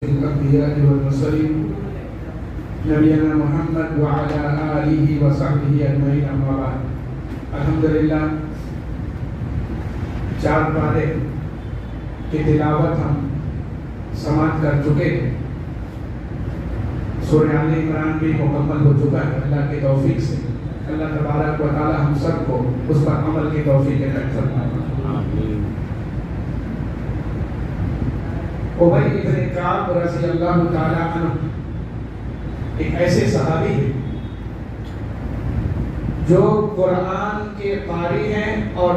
الأنبياء والمرسلين نبينا محمد وعلى آله وصحبه أجمعين أما بعد الحمدللہ 4 پارے کی تلاوت ہم سماعت کر چکے ہیں. سورہ آل عمران بھی مکمل ہو چکا ہے. اللہ کی توفیق سے اللہ تبارک و تعالی ہم سب کو اس پر عمل کی توفیق عطا فرمائے. ابی بن کعب رضی اللہ تعالی عنہ ایک ایسے صحابی ہیں جو قرآن کے قاری ہیں اور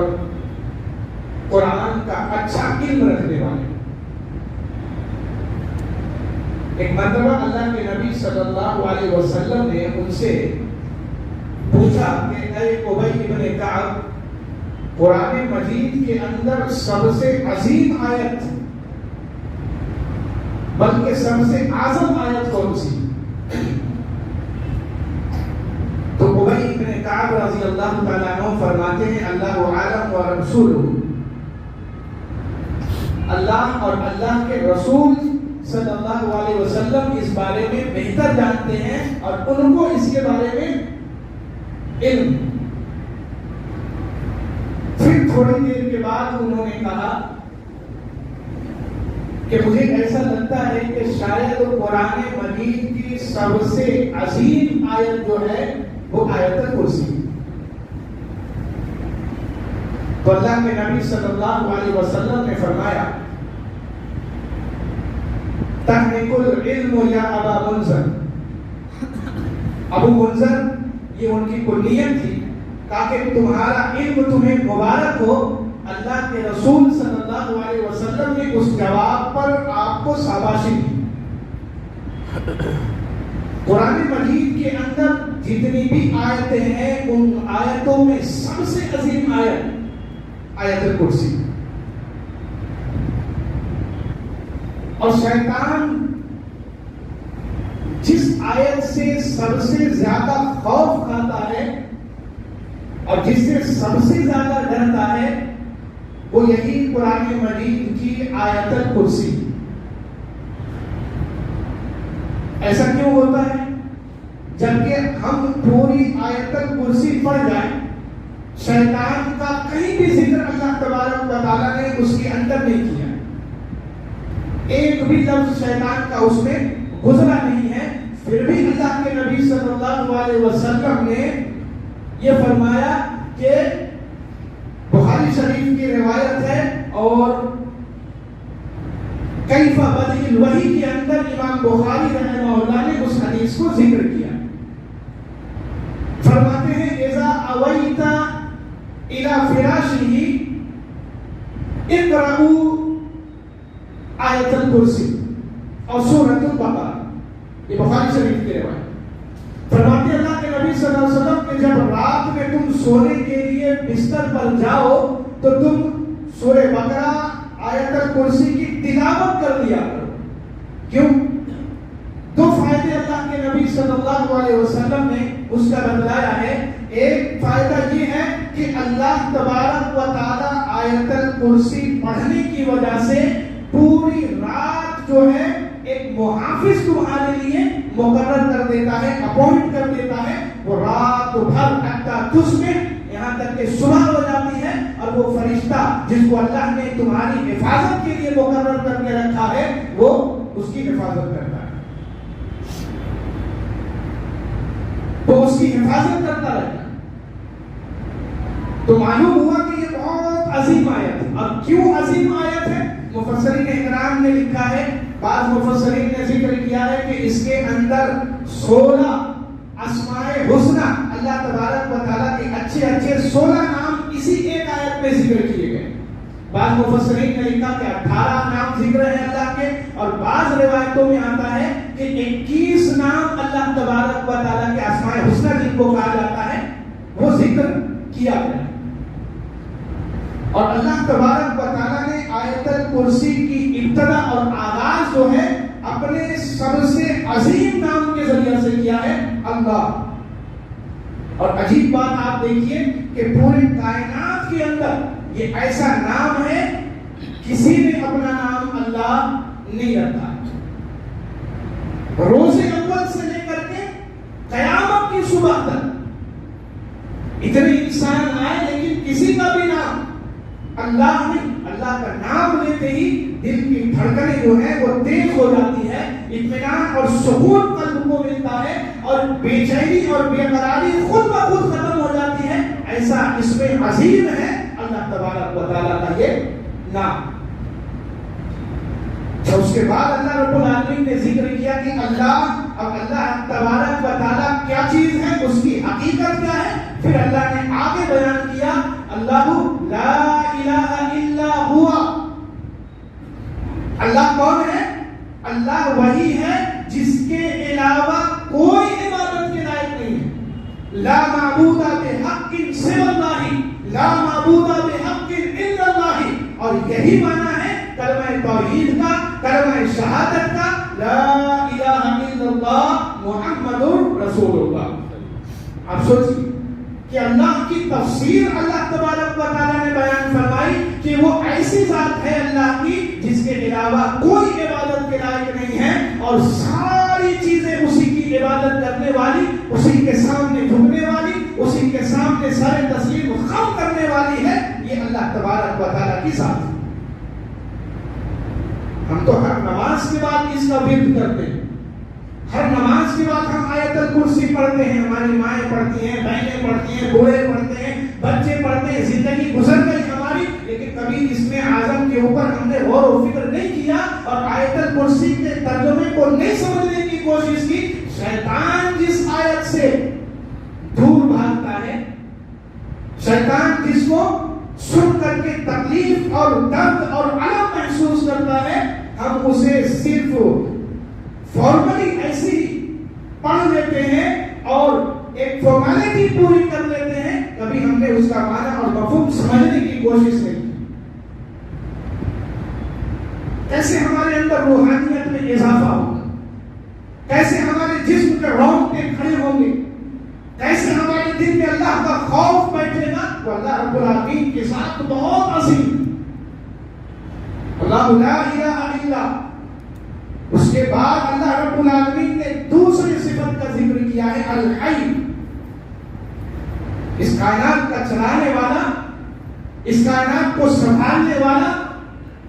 قرآن کا اچھا علم رکھنے والے ہیں. ایک مرتبہ اللہ کے نبی صلی اللہ علیہ وسلم نے ان سے پوچھا کہ اے ابی بن کعب، قرآن مجید کے اندر سب سے عظیم آیت بلکہ سب سے اعظم آیت کون سی؟ تو ابی بن کعب رضی اللہ تعالیٰ عنہ فرماتے ہیں اللہ عالم و رسولہ، اللہ اور اللہ کے رسول صلی اللہ علیہ وسلم اس بارے میں بہتر جانتے ہیں اور ان کو اس کے بارے میں علم. پھر تھوڑی دیر کے بعد انہوں نے کہا کہ مجھے ایسا لگتا ہے کہ شاید قرآن مجید کی سب سے عظیم آیت جو ہے وہ آیت الکرسی. تو اللہ کے نبی صلی اللہ علیہ وسلم نے فرمایا تحنک العلم یا ابا منذر. ابو منذر یہ ان کی کلیت تھی تاکہ تمہارا علم تمہیں مبارک ہو. اللہ کے رسول صلی اللہ علیہ وسلم نے اس جواب پر آپ کو شاباشی دی. قرآن مجید کے اندر جتنی بھی آیتیں ہیں ان آیتوں میں سب سے عظیم آیت آیت الکرسی. اور شیطان جس آیت سے سب سے زیادہ خوف کھاتا ہے اور جس سے سب سے زیادہ ڈرتا ہے وہ یہی قرآن مجید کی آیت الکرسی. ایسا کیوں ہوتا ہے؟ جبکہ ہم پوری آیت الکرسی پڑھ جائیں شیطان کا کہیں بھی ذکر اللہ تبارک و تعالیٰ نے اس کے اندر نہیں کیا. ایک بھی لفظ شیطان کا اس میں گزرا نہیں ہے. پھر بھی اللہ کے نبی صلی اللہ علیہ وسلم نے یہ فرمایا کہ بخاری شریف کی روایت ہے اور کیف بدء الوحی کے اندر امام بخاری رحمہ اللہ نے اس حدیث کو ذکر کیا. فرماتے ہیں اذا اویت الى فراشہ اقرؤوا آیت الکرسی اور سورۃ البقرہ. یہ بخاری شریف کی روایت. فرماتے ہیں اللہ کے نبی صلی اللہ علیہ وسلم کہ جب رات میں تم سونے کے لیے بستر پر جاؤ تو تم سورہ بقرہ آیت الکرسی کی تلاوت کر لیا کرو. کیوں؟ 2 فائدے اللہ کے نبی صلی اللہ علیہ وسلم نے اس کا بتلایا ہے. ایک فائدہ یہ ہے کہ اللہ تبارک و تعالی آیت الکرسی پڑھنے کی وجہ سے پوری رات جو ہے ایک محافظ تمہارے لیے مقرر کر دیتا ہے، اپوائنٹ کر دیتا ہے. وہ رات بھر حتیٰ تجھ میں یہاں تک کہ صبح ہو جاتی ہے اور وہ فرشتہ جس کو اللہ نے تمہاری حفاظت کے لیے مقرر کر کے رکھا ہے وہ اس کی حفاظت کرتا ہے. وہ اس کی حفاظت کرتا رہتا ہے. تو معلوم ہوا کہ یہ بہت عظیم آیت ہے. اب کیوں عظیم آیت ہے؟ مفسرین اکرام نے لکھا ہے، بعض مفسرین نے ذکر کیا ہے کہ اس کے اندر 16 اسماء حسنہ اللہ تبارک و تعالیٰ کے اچھے 16 نام اسی ایک آیت میں ذکر کیے گئے. بعض مفسرین نے لکھا کہ 18 نام ذکر ہیں اللہ کے اور بعض روایتوں میں آتا ہے کہ 21 نام اللہ تبارک و تعالیٰ کے اسماء حسنہ جن کو کہا جاتا ہے وہ ذکر کیا گیا. اور اللہ تبارک و تعالیٰ نے آیت الکرسی کی ابتدا اور آغاز جو ہے اپنے سب سے عظیم نام کے ذریعے سے کیا ہے، اللہ. اور عجیب بات آپ دیکھیے کہ پورے کائنات کے اندر یہ ایسا نام ہے کسی نے اپنا نام اللہ نہیں رکھا. روز اول سے لے کر کے قیامت کی صبح تک اتنے انسان آئے لیکن کسی کا بھی نام اللہ نہیں. اللہ کا نام لیتے ہی دل کی دھڑکنیں جو ہے وہ تیز ہو جاتی ہے, اطمینان اور سکون قلب کو ملتا ہے, اور بے چینی اور بے قراری خود بخود ختم ہو جاتی ہے. ایسا اس میں عظیم ہے اللہ تبارک و تعالیٰ کا یہ نام. اس کے بعد اللہ رب العالمین نے ذکر کیا کہ اللہ تبارک و تعالیٰ کیا چیز ہے, اس کی حقیقت کیا ہے. پھر اللہ نے آگے بیان کیا اللہ لا الہ الا ہوا. اللہ کون ہے؟ اللہ وہی ہے جس کے علاوہ کوئی عبادت کے لائق نہیں ہے. لا معبود بحق سوى اللہ, لا معبود بحق الا اللہ. اور یہی معنی ہے کلمہ توحید کا, کلمہ شہادت کا, لا الہ الا اللہ محمد رسول اللہ. آپ سوچیے کہ اللہ کی تفسیر اللہ تبارک و تعالیٰ نے بیان فرمائی کہ وہ ایسی ذات ہے اللہ کی جس کے علاوہ کوئی عبادت کے لائق نہیں ہے, اور ساری چیزیں اسی کی عبادت کرنے والی, اسی کے سامنے جھکنے والی, اسی کے سامنے سارے تسلیم خم کرنے والی ہے. یہ اللہ تبارک و تعالیٰ کی ذات ہے. ہم تو ہر نماز کے بعد اس کا ورد کرتے ہیں, ہر نماز کے بعد ہم آیت الکرسی پڑھتے ہیں, ہماری مائیں پڑھتی ہیں, بہنیں پڑھتی ہیں, بوڑھے پڑھتے ہیں, بچے پڑھتے ہیں. زندگی گزر گئی ہماری, لیکن کبھی اس میں اعظم کے اوپر ہم نے غور و فکر نہیں کیا اور آیت الکرسی کے ترجمے کو نہیں سمجھنے کی کوشش کی. شیطان جس آیت سے دور بھاگتا ہے, شیطان جس کو سن کر کے تکلیف اور درد اور الم محسوس کرتا ہے, ہم اسے صرف فارملی ایسی پڑھ لیتے ہیں اور ایک فارمیلٹی پوری کر لیتے ہیں. کبھی ہم نے اس کا معنی اور مفہوم سمجھنے کی کوشش نہیں کی. کیسے ہمارے اندر روحانیت میں اضافہ ہوگا, کیسے ہمارے جسم کے رونگٹے کھڑے ہوں گے, کیسے ہمارے دل میں اللہ کا خوف بیٹھے گا. تو اللہ رب العالمین کے ساتھ بہت عظیم اللہ لا الہ الا. اس کے بعد اللہ رب العالمین نے دوسری صفت کا ذکر کیا ہے الحی. اس کائنات کا چلانے والا, اس کائنات کو سنبھالنے والا,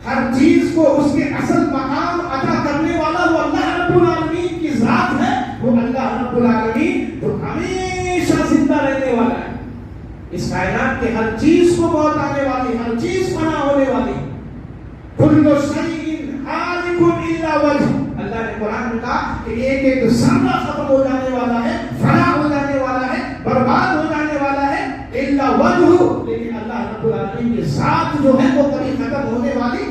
ہر چیز کو اس کے اصل مقام عطا کرنے والا وہ اللہ رب العالمین کی ذات ہے. وہ اللہ رب العالمین جو ہمیشہ زندہ رہنے والا ہے. اس کائنات کے ہر چیز کو موت آنے والی, ہر چیز فنا ہونے والی. کل شیء ہالک الا وجہ. اللہ نے قرآن میں کہا کہ ایک ایک ذرہ ختم ہو جانے والا ہے, فنا ہو جانے والا ہے, برباد ہو جانے والا ہے, الا وجہ. لیکن اللہ رب العالمین کی ذات جو ہے وہ کبھی ختم ہونے والی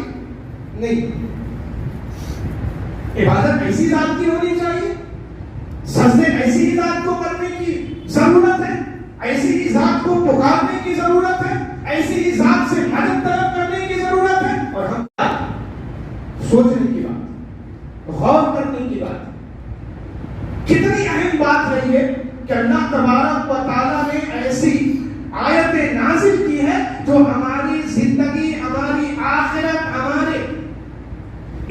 نہیں. عبادت ایسی ذات کی ہونی چاہیے, سجدے ایسی ذات کو کرنے کی ضرورت ہے, ایسی ذات کو پکارنے کی ضرورت ہے, ایسی ذات سے مدد طلب کرنے کی ضرورت ہے. اور ہم سوچنے کی بات, غور کرنے کی بات, کتنی اہم بات ہے یہ کہ اللہ تبارک و تعالیٰ نے ایسی آیتیں نازل کی ہے جو ہماری زندگی, ہماری آخرت, ہمارے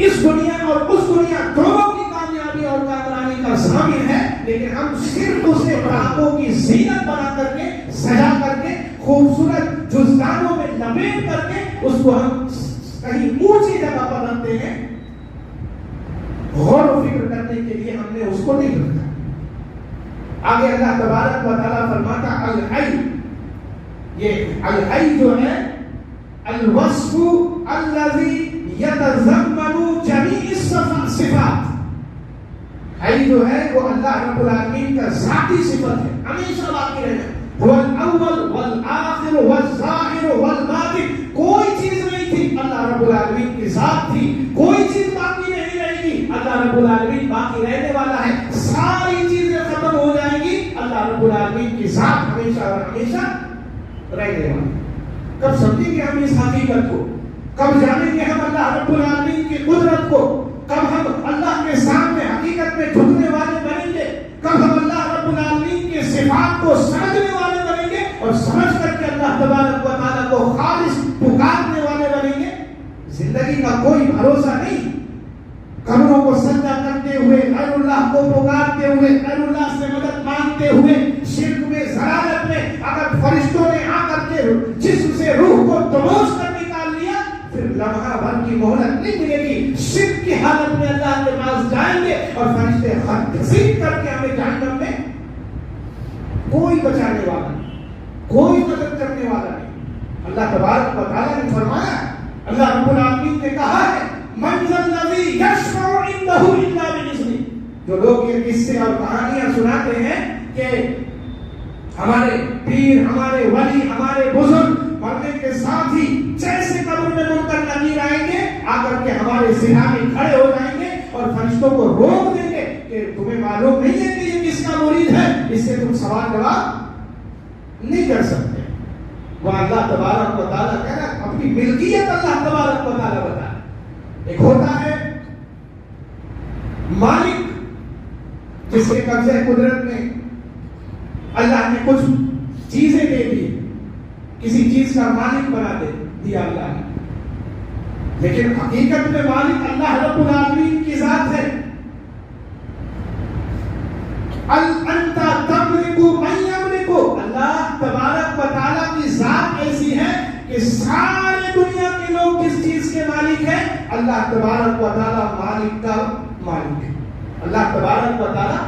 اس دنیا اور اس دنیا دونوں کی کامیابی اور کامرانی کا ضامن ہے. لیکن ہم صرف اسے پراغوں کی زینت بنا کر کے, سجا کر کے, خوبصورت جزدانوں میں لپیٹ کر کے اس کو ہم کہیں اونچی جگہ پر رکھتے ہیں. غور و فکر کرنے کے لیے ہم نے اس کو نہیں رکھا. آگے اللہ تبارک و تعالیٰ فرماتا الحی. یہ الحی جو ہے الوصف الذی یتضمن جمیع الصفات. حی جو ہے وہ اللہ رب العالمین کا ذاتی صفت ہے, ہمیشہ باقی رہنا. هو الاول والآخر والظاہر والباطن. کوئی چیز نہیں تھی, اللہ رب العالمین کی ذات تھی. کوئی چیز باقی نہیں رہے گی, اللہ رب العالمین باقی رہنے والا ہے. ساری چیزیں ختم ہو جائیں گی, اللہ رب العالمین کی ذات ہمیشہ اور ہمیشہ رہنے والی. کب سمجھیں گے ہم اس حقیقت کو, کب جانیں گے ہم اللہ رب العالمین کی قدرت کو, کب ہم اللہ کے سامنے حقیقت میں جھکنے والے بنیں گے, کب ہم اللہ رب العالمین کے صفات کو سمجھنے والے بنیں گے اور سمجھ کر کے اللہ تبارک و تعالیٰ کو خالص پکارنے والے بنیں گے. زندگی کا کوئی بھروسہ نہیں. قبروں کو سجدہ کرتے ہوئے غیر اللہ اللہ کو پکارتے ہوئے، غیر اللہ سے مدد مانگتے ہوئے، شرک میں، ضلالت میں، اگر فرشتوں نے آ کر کے جسم سے روح کو دبوچ کر نکال لیا، پھر لمحہ بھر کی مہلت نہیں ملے گی، شرک کی حالت میں اللہ کے پاس جائیں گے اور فرشتے خط گھسیٹ کر کے ہمیں جہنم میں کوئی بچانے والا نہیں، کوئی مدد کرنے والا نہیں۔ اللہ تبارک و تعالیٰ نے فرمایا، اللہ رب العالمین نے کہا ہے، من ذا الذی یشفع عندہ الا بإذنہ۔ جو لوگ یہ قصے اور کہانیاں سناتے ہیں کہ ہمارے پیر، ہمارے ولی، ہمارے بزرگ مرنے کے ساتھ ہی جیسے قبر میں منکر نکیر آئیں گے، آ کر کے ہمارے سرہانے کھڑے ہو جائیں گے اور فرشتوں کو روک دیں گے کہ تمہیں معلوم نہیں ہے کہ یہ کس کا مرید ہے، اس سے تم سوال جواب نہیں کر سکتے۔ وہ اللہ تبارک و تعالیٰ کہہ رہا ہے، اپنی ملکیت اللہ تبارک و تعالیٰ بتا ہے۔ ایک ہوتا ہے مالک، جس کے قبضے قدرت میں اللہ نے کچھ چیزیں دے دی، کسی چیز کا مالک بنا دیا اللہ نے، لیکن حقیقت میں مالک اللہ رب العالمین کی ذات ہے۔ انت تملک من یملک، اللہ تبارک و تعالیٰ کی ذات ایسی ہے کہ سارے دنیا کے لوگ کس چیز کے مالک ہیں؟ اللہ تبارک و تعالیٰ مالک کا مالک ہے۔ اللہ تبارک و تعالیٰ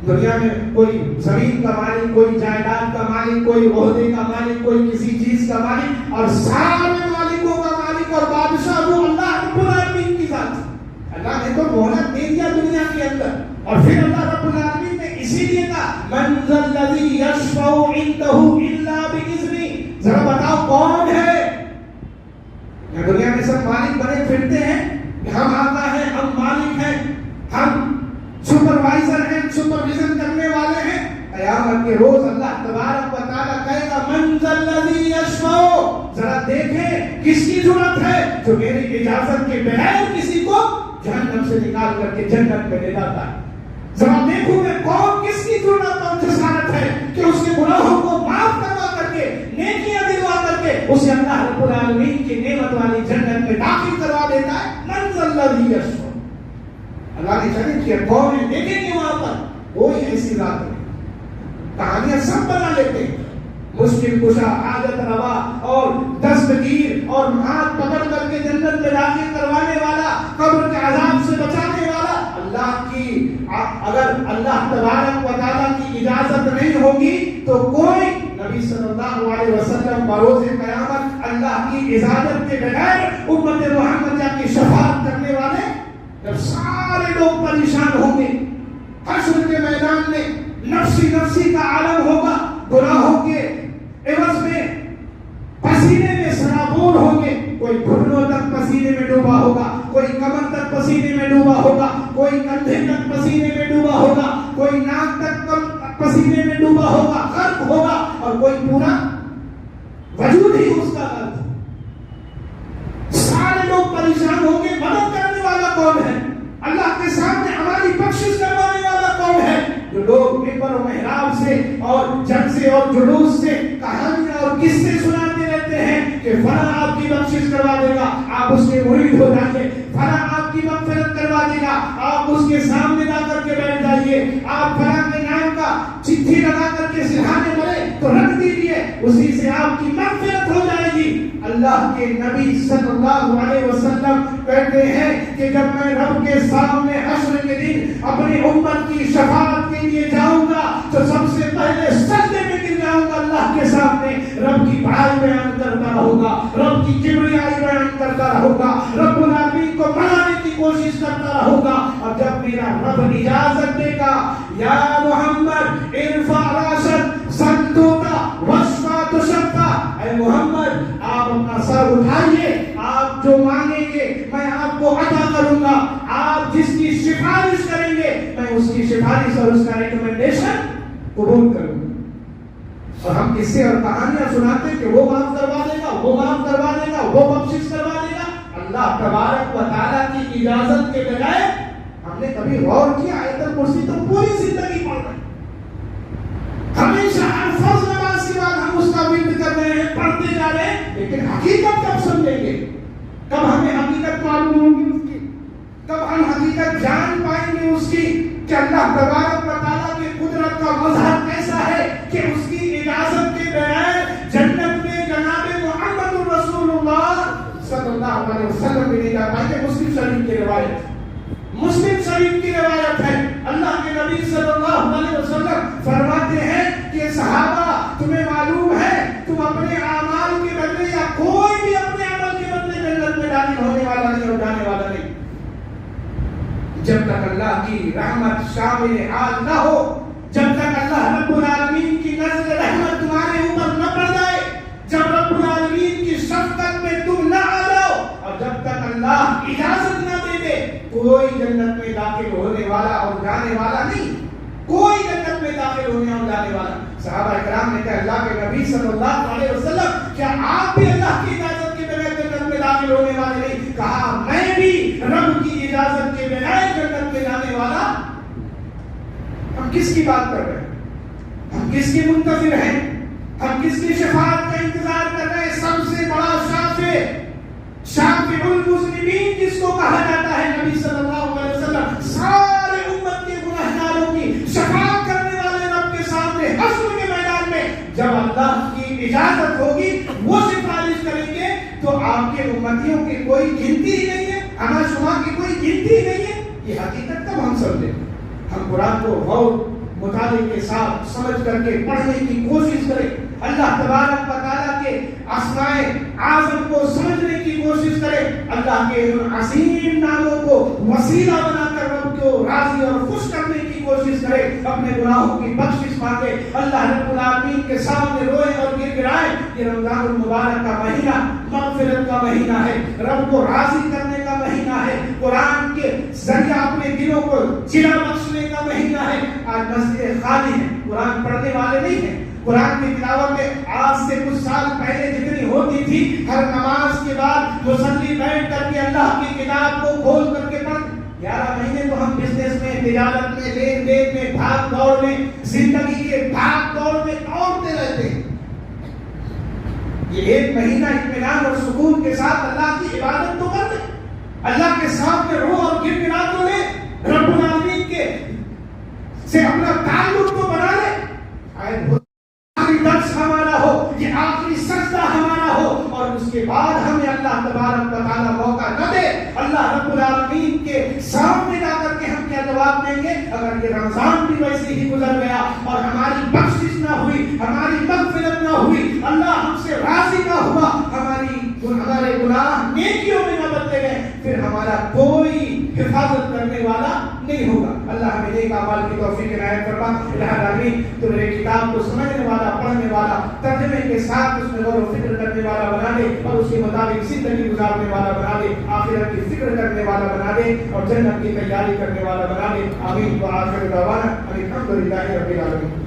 دنیا میں کوئی زمین کا مالک، کوئی جائیداد کا مالک، کوئی عہدے کا مالک، کوئی کسی چیز کا مالک، اور سارے مالکوں کا مالک اور بادشاہ وہ اللہ رب العالمین کی ذات ہے۔ اللہ نے تو مہلت دے دیا دنیا کے اندر، اور پھر اللہ رب العالمین نے اسی لیے کہا، من ذا الذی یشفع عندہ الا بإذنہ۔ ذرا بتاؤ کون ہے؟ دنیا میں سب مالک بنے پھرتے ہیں کہ ہم آقا ہیں، ہم مالک ہیں، ہم سپروائزر ہیں، سپرویژن کرنے والے ہیں۔ قیامت کے روز اللہ تبارک و تعالیٰ کہے گا، من ذا الذی یشفع، ذرا دیکھیں کس کی ضرورت ہے جو میری اجازت کے بغیر کسی کو جہنم سے نکال کر کے جنت میں لے جاتا ہے۔ ذرا دیکھوں میں کون کس کی ضرورت اور جسارت ہے کہ اس کے گناہوں کو معاف کروا کر کے، نیکیاں دلوا کر کے اسے اللہ رب العالمین کی نعمت والی جنت میں داخل کروا دیتا ہے۔ من ذا الذی یشفع، اللہ نے چیلنج کیا، کون ہے؟ دیکھیں گے وہاں پر کوئی ایسی ذات نہیں۔ کہانیاں سب بنا لیتے ہیں، مشکل کشا، حاجت روا اور دستگیر اور ہاتھ پکڑ کر کے جنت میں داخل کروانے والا، قبر کے عذاب سے بچانے والا اللہ کی، اگر اللہ تبارک و تعالیٰ کی اجازت نہیں ہوگی تو کوئی نبی صلی اللہ علیہ وسلم بروز قیامت اللہ کی اجازت کے بغیر امت محمدیہ کی شفاعت کرنے والے، جب سارے لوگ پریشان ہوں گے حشر کے میدان میں، نفسی نفسی کا عالم ہوگا، گناہوں کے عوض میں پسینے میں سرابور ہوں گے، کوئی گھٹنوں تک پسینے میں ڈوبا ہوگا، کوئی کمر تک پسینے میں ڈوبا ہوگا، کوئی کندھے تک پسینے میں ڈوبا ہوگا، کوئی ناک تک پسینے میں ڈوبا ہوگا، غرق ہوگا، اور کوئی پورا وجود ہی اس کا غرق ہوگا۔ سارے لوگ پریشان ہوں گے، مدد کرنے والا کون ہے؟ اللہ کے سامنے ہماری بخشش کروانے والا کون ہے؟ جو لوگ ممبر و محراب سے اور جلسے اور جلوس سے کہانیاں اور قصے سناتے رہتے ہیں کہ فلاں آپ کی بخشش کروا دے گا، آپ اس کے مرید ہو جائیے، فلاں آپ کی مغفرت کروا دے گا، آپ اس کے سامنے جا کر کے بیٹھ جائیے، آپ فلاں کے نام کا چٹھی لگا کر کے سرہانے مرے تو رکھ دیجیے، اسی سے آپ کی مغفرت ہو جائے گی۔ اللہ کے نبی صلی اللہ علیہ وسلم کہتے ہیں کہ جب میں رب کے سامنے حشر کے دن اپنی امت کی شفاعت کے لیے جاؤں گا تو سب سے پہلے سجدے میں گر جاؤں گا اللہ کے سامنے، رب کی بڑائی بیان کرتا رہوں گا، رب کی کبریائی بیان کرتا رہوں گا، رب العالمین کو منانے کی کوشش کرتا رہوں گا، اور جب میرا رب اجازت دے گا، یا محمد ارفع راسک سنتوتا وشفا تشفا، اے محمد آپ اپنا سر اٹھائیے، آپ جو مانگیں گے میں آپ کو عطا کروں گا، آپ جس کی سفارش کریں گے میں اس کی سفارش اور اس کا ریکمنڈیشن قبول کروں گا۔ اور ہم قصے اور کہانیاں سناتے ہیں کہ وہ معاف کروا دے گا، وہ معاف کروا دے گا، وہ بخشش کروا دے گا، اللہ تبارک و تعالیٰ کی اجازت کے بغیر۔ ہم نے کبھی غور کیا؟ آیت الکرسی تو پوری زندگی پڑھ رہے ہیں، ہمیشہ ہر فرض نماز کے بعد ہم اس کا ورد کر رہے ہیں، پڑھتے جا رہے ہیں، لیکن حقیقت کب سمجھیں گے؟ کب ہمیں حقیقت معلوم ہوگی اس کی؟ کب ہم حقیقت جان پائیں گے اس کی کہ اللہ تبارک و تعالیٰ کی قدرت کا مظہر کیسا ہے کہ اس کی اجازت کے بغیر جنت میں جناب محمد رسول اللہ صلی اللہ علیہ وسلم بھی نہیں جا پائیں گے. مسلم شریف کی روایت، مسلم شریف کی روایت ہے. اللہ کے نبی صلی اللہ علیہ وسلم فرماتے ہیں کہ صحابہ تمہیں معلوم ہے تم اپنے اعمال کے بدلے یا کوئی بھی اپنے عمل کے بدلے جنت میں داخل ہونے والا نہیں اور جانے والا نہیں جب تک اللہ کی رحمت شامل حال نہ ہو، جب تک اللہ رب العالمین کی نظر رحمت تمہارے اوپر نہ پڑ جائے، جب رب العالمین کی شفقت میں تم نہ آ جاؤ، اور جب تک اللہ اجازت نہ دے دے، کوئی جنت میں داخل ہونے والا اور جانے والا نہیں. کوئی جنت میں داخل ہونے اور جانے والا. صحابہ کرام نے کہا اللہ کے نبی صلی اللہ علیہ وسلم کیا آپ بھی اللہ کی اجازت کے بغیر جنت میں داخل ہونے والے نہیں؟ کہا میں بھی رب کی اجازت کے بغیر جنت میں جانے والا. ہم کس کی بات کر رہے ہیں؟ ہم کس کے منتظر ہیں؟ ہم کس کی شفاعت کا انتظار کر رہے ہیں؟ سب سے بڑا شافع المسلمین جس کو کہا جاتا ہے نبی صلی اللہ علیہ وسلم، سارے امت کے گنہگاروں کی شفاعت کرنے والے رب کے سامنے حشر کے میدان میں جب اللہ کی اجازت ہوگی وہ سفارش کریں گے تو آپ کے امتیوں کی کوئی گنتی ہی نہیں ہے، ہمارے شمار کی کوئی گنتی ہی نہیں ہے. یہ حقیقت تب ہم سمجھیں. ہم قرآن کو غور مطالعے کے ساتھ سمجھ کر کے پڑھنے کی کوشش کریں، اللہ تبارک و تعالیٰ کے اسماء اعظم کو سمجھنے کی کوشش کریں، اللہ کے ان عظیم ناموں کو وسیلہ بنا کر رب کو راضی اور خوش کرنے کی کوشش کریں، اپنے گناہوں کی بخشش مانگے، اللہ رب العالمین کے سامنے روئے اور گر گرائے. یہ رمضان المبارک کا مہینہ مغفرت کا مہینہ ہے، رب کو راضی کرنے کا مہینہ ہے، قرآن کے ذریعہ اپنے دلوں کو جلا بخشنے کا مہینہ ہے. آج مسجدیں خالی ہیں، قرآن پڑھنے والے نہیں ہیں. قرآن کی تلاوت آج سے کچھ سال پہلے جتنی ہوتی تھی، ہر نماز کے بعد مصلی بیٹھ کر کے اللہ کی کتاب کو کھول کر کے پڑھ. 11 مہینے تو ہم بزنس میں، تجارت میں، لین دین میں، بھاگ دوڑ میں، زندگی کے بھاگ دوڑ میں دوڑتے رہتے ہیں. یہ ایک مہینہ اطمینان اور سکون کے ساتھ اللہ کی عبادت تو کر لیں، اللہ کے سامنے رو اور گر گرا تو لیں، رب العالمین کے سے اپنا تعلق تو بنا لیں. آخری درس ہمارا ہو، یہ آخری سجدہ ہمارا ہو، اور اس کے بعد ہمیں اللہ تبارک و تعالیٰ موقع نہ دے اللہ رب العالمین کے سامنے جا کر کے ہم کیا جواب دیں گے؟ اگر یہ رمضان بھی ویسے ہی گزر گیا اور ہماری بخشش نہ ہوئی، ہماری مغفرت نہ ہوئی، اللہ ہم سے راضی نہ ہوا، ہمارے گناہ نیکیوں میں نہ بدلے گئے، پھر ہمارا کوئی حفاظت کرنے والا نہیں ہوگا. اللہ ہمیں نیک اعمال کی توفیق عنایت فرما. الہ العالمین تو میرے کتاب کو سمجھنے والا، پڑھنے والا، ترجمے کے ساتھ اس میں غور و فکر کرنے والا بنا دے اور اس کے مطابق زندگی گزارنے والا بنا دے، آخرت کی فکر کرنے والا بنا دے اور جنت کی تیاری کرنے والا بنا دے. آمین. وآخر دعوانا الحمدللہ رب العالمین.